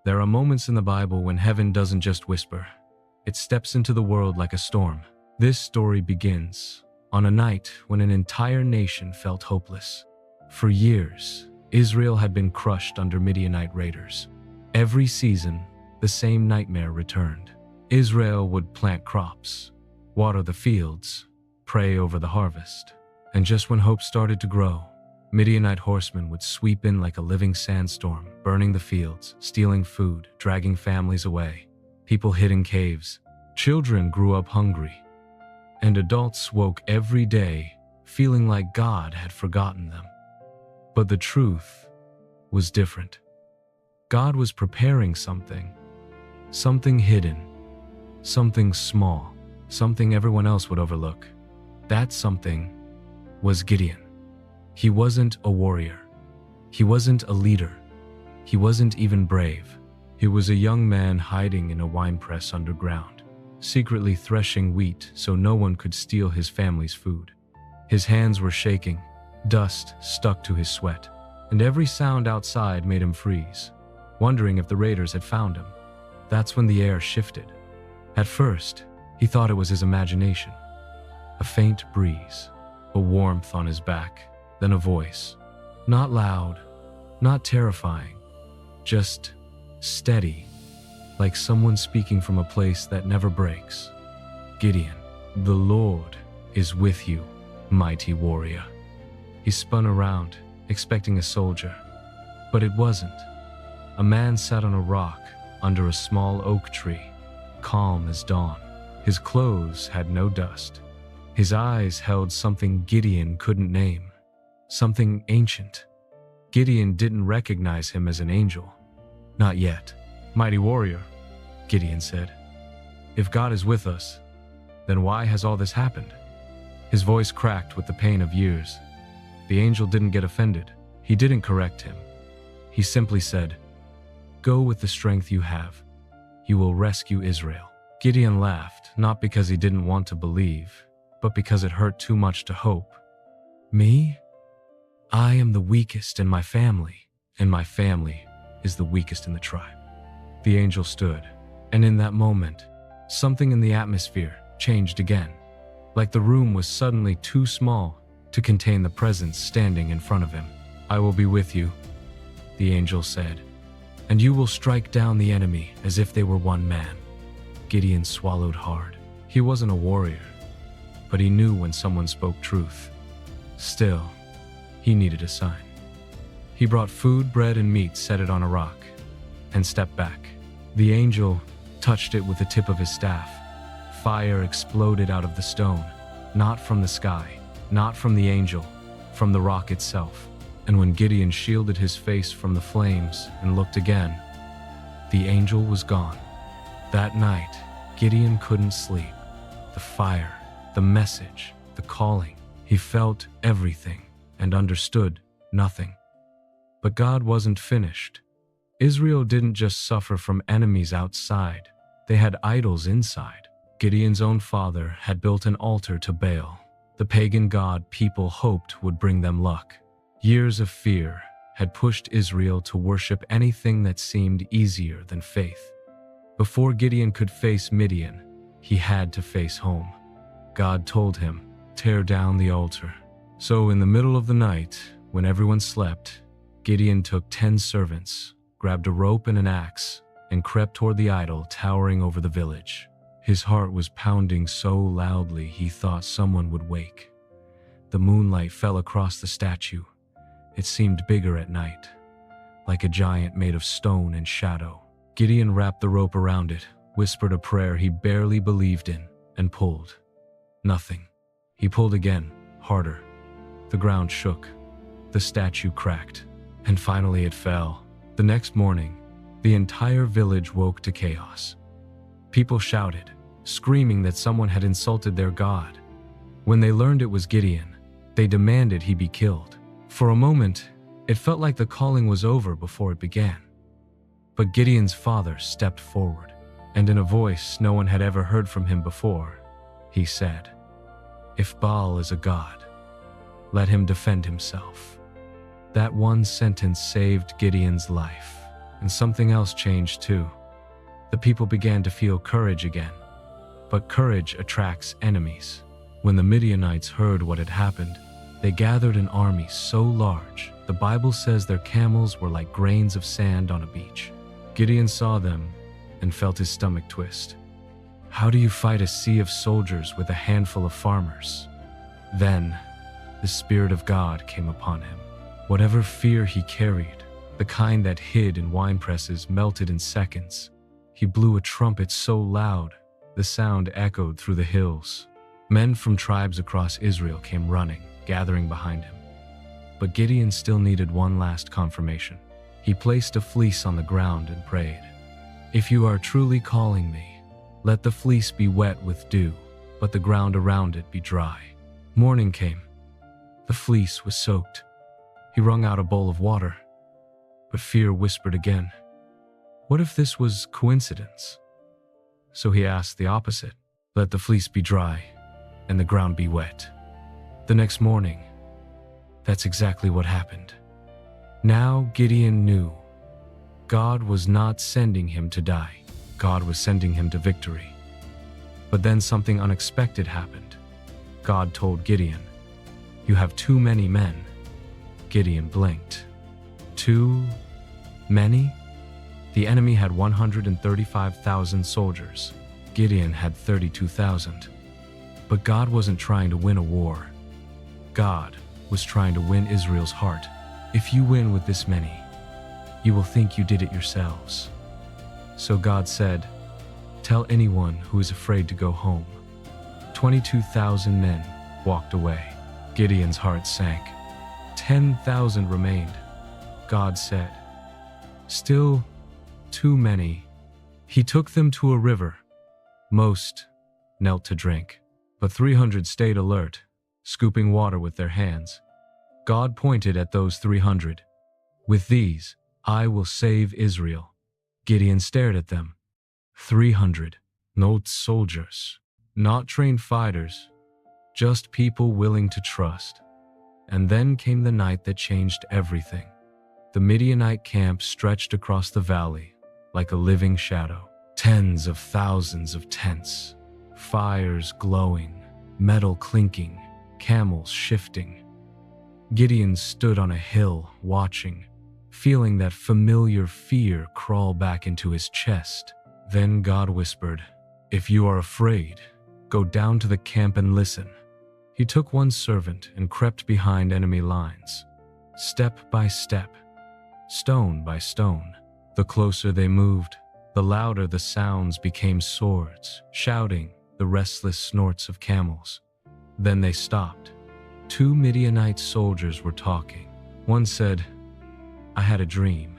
There are moments in the Bible when heaven doesn't just whisper. It steps into the world like a storm. This story begins on a night when an entire nation felt hopeless. For years, Israel had been crushed under Midianite raiders. Every season, the same nightmare returned. Israel would plant crops, water the fields, pray over the harvest. And just when hope started to grow, Midianite horsemen would sweep in like a living sandstorm, burning the fields, stealing food, dragging families away. People hid in caves. Children grew up hungry. And adults woke every day feeling like God had forgotten them. But the truth was different. God was preparing something hidden, something small, something everyone else would overlook. That something was Gideon. He wasn't a warrior. He wasn't a leader. He wasn't even brave. He was a young man hiding in a winepress underground, secretly threshing wheat so no one could steal his family's food. His hands were shaking, dust stuck to his sweat, and every sound outside made him freeze, wondering if the raiders had found him. That's when the air shifted. At first, he thought it was his imagination. A faint breeze, a warmth on his back, then a voice. Not loud, not terrifying, just steady, like someone speaking from a place that never breaks. Gideon, the Lord is with you, mighty warrior. He spun around, expecting a soldier, but it wasn't. A man sat on a rock under a small oak tree, calm as dawn. His clothes had no dust. His eyes held something Gideon couldn't name, something ancient. Gideon didn't recognize him as an angel. Not yet. Mighty warrior, Gideon said. If God is with us, then why has all this happened? His voice cracked with the pain of years. The angel didn't get offended. He didn't correct him. He simply said, "Go with the strength you have. You will rescue Israel." Gideon laughed, not because he didn't want to believe, but because it hurt too much to hope. Me? I am the weakest in my family, and my family is the weakest in the tribe. The angel stood, and in that moment, something in the atmosphere changed again, like the room was suddenly too small to contain the presence standing in front of him. "I will be with you," the angel said, "and you will strike down the enemy as if they were one man." Gideon swallowed hard. He wasn't a warrior, but he knew when someone spoke truth. Still, he needed a sign. He brought food, bread, and meat, set it on a rock, and stepped back. The angel touched it with the tip of his staff. Fire exploded out of the stone, not from the sky, not from the angel, from the rock itself. And when Gideon shielded his face from the flames and looked again, the angel was gone. That night, Gideon couldn't sleep. The fire, the message, the calling. He felt everything and understood nothing. But God wasn't finished. Israel didn't just suffer from enemies outside. They had idols inside. Gideon's own father had built an altar to Baal, the pagan god people hoped would bring them luck. Years of fear had pushed Israel to worship anything that seemed easier than faith. Before Gideon could face Midian, he had to face home. God told him, "Tear down the altar." So in the middle of the night, when everyone slept, Gideon took 10 servants, grabbed a rope and an axe, and crept toward the idol towering over the village. His heart was pounding so loudly he thought someone would wake. The moonlight fell across the statue. It seemed bigger at night, like a giant made of stone and shadow. Gideon wrapped the rope around it, whispered a prayer he barely believed in, and pulled. Nothing. He pulled again, harder. The ground shook. The statue cracked. And finally it fell. The next morning, the entire village woke to chaos. People shouted, screaming that someone had insulted their god. When they learned it was Gideon, they demanded he be killed. For a moment, it felt like the calling was over before it began. But Gideon's father stepped forward, and in a voice no one had ever heard from him before, he said, "If Baal is a god, let him defend himself." That one sentence saved Gideon's life. And something else changed too. The people began to feel courage again. But courage attracts enemies. When the Midianites heard what had happened, they gathered an army so large, the Bible says their camels were like grains of sand on a beach. Gideon saw them and felt his stomach twist. How do you fight a sea of soldiers with a handful of farmers? Then, the Spirit of God came upon him. Whatever fear he carried, the kind that hid in wine presses, melted in seconds. He blew a trumpet so loud, the sound echoed through the hills. Men from tribes across Israel came running, gathering behind him. But Gideon still needed one last confirmation. He placed a fleece on the ground and prayed, "If you are truly calling me, let the fleece be wet with dew, but the ground around it be dry." Morning came. The fleece was soaked. He wrung out a bowl of water. But fear whispered again. What if this was coincidence? So he asked the opposite. Let the fleece be dry and the ground be wet. The next morning, that's exactly what happened. Now Gideon knew God was not sending him to die. God was sending him to victory. But then something unexpected happened. God told Gideon, "You have too many men." Gideon blinked. Too many? The enemy had 135,000 soldiers. Gideon had 32,000. But God wasn't trying to win a war. God was trying to win Israel's heart. If you win with this many, you will think you did it yourselves. So God said, "Tell anyone who is afraid to go home." 22,000 men walked away. Gideon's heart sank. 10,000 remained. God said, "Still too many." He took them to a river. Most knelt to drink, but 300 stayed alert, scooping water with their hands. God pointed at those 300. "With these, I will save Israel." Gideon stared at them. 300, not soldiers, not trained fighters, just people willing to trust. And then came the night that changed everything. The Midianite camp stretched across the valley like a living shadow. Tens of thousands of tents, fires glowing, metal clinking, camels shifting. Gideon stood on a hill, watching, feeling that familiar fear crawl back into his chest. Then God whispered, "If you are afraid, go down to the camp and listen." He took one servant and crept behind enemy lines. Step by step, stone by stone. The closer they moved, the louder the sounds became swords, shouting, the restless snorts of camels. Then they stopped. 2 Midianite soldiers were talking. One said, "I had a dream.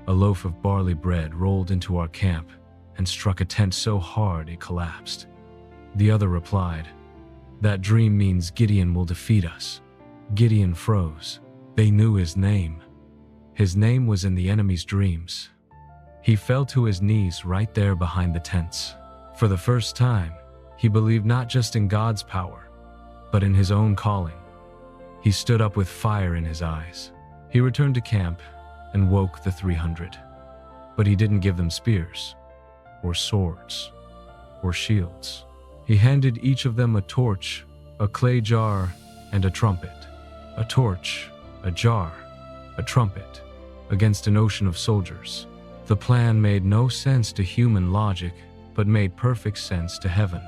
A loaf of barley bread rolled into our camp and struck a tent so hard it collapsed." The other replied, "That dream means Gideon will defeat us." Gideon froze. They knew his name. His name was in the enemy's dreams. He fell to his knees right there behind the tents. For the first time, he believed not just in God's power, but in his own calling. He stood up with fire in his eyes. He returned to camp and woke the 300. But he didn't give them spears, or swords, or shields. He handed each of them a torch, a clay jar, and a trumpet. A torch, a jar, a trumpet, against an ocean of soldiers. The plan made no sense to human logic, but made perfect sense to heaven.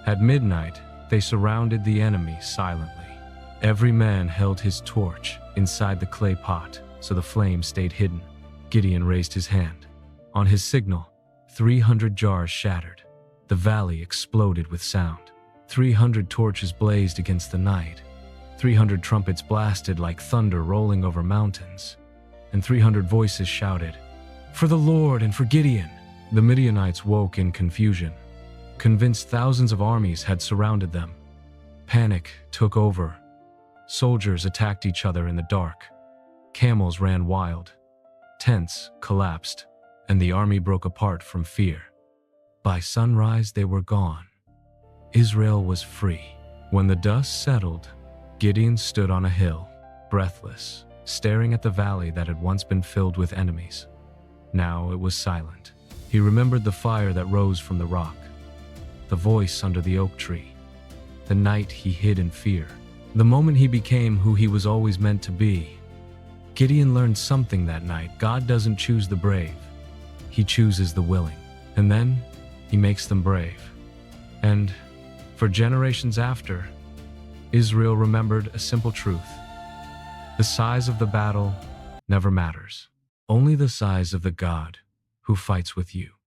At midnight, they surrounded the enemy silently. Every man held his torch inside the clay pot, so the flame stayed hidden. Gideon raised his hand. On his signal, 300 jars shattered. The valley exploded with sound. 300 torches blazed against the night. 300 trumpets blasted like thunder rolling over mountains. And 300 voices shouted, "For the Lord and for Gideon!" The Midianites woke in confusion, convinced thousands of armies had surrounded them. Panic took over. Soldiers attacked each other in the dark. Camels ran wild. Tents collapsed, and the army broke apart from fear. By sunrise, they were gone. Israel was free. When the dust settled, Gideon stood on a hill, breathless, staring at the valley that had once been filled with enemies. Now it was silent. He remembered the fire that rose from the rock, the voice under the oak tree, the night he hid in fear, the moment he became who he was always meant to be. Gideon learned something that night. God doesn't choose the brave. He chooses the willing. And then he makes them brave. And for generations after, Israel remembered a simple truth. The size of the battle never matters. Only the size of the God who fights with you.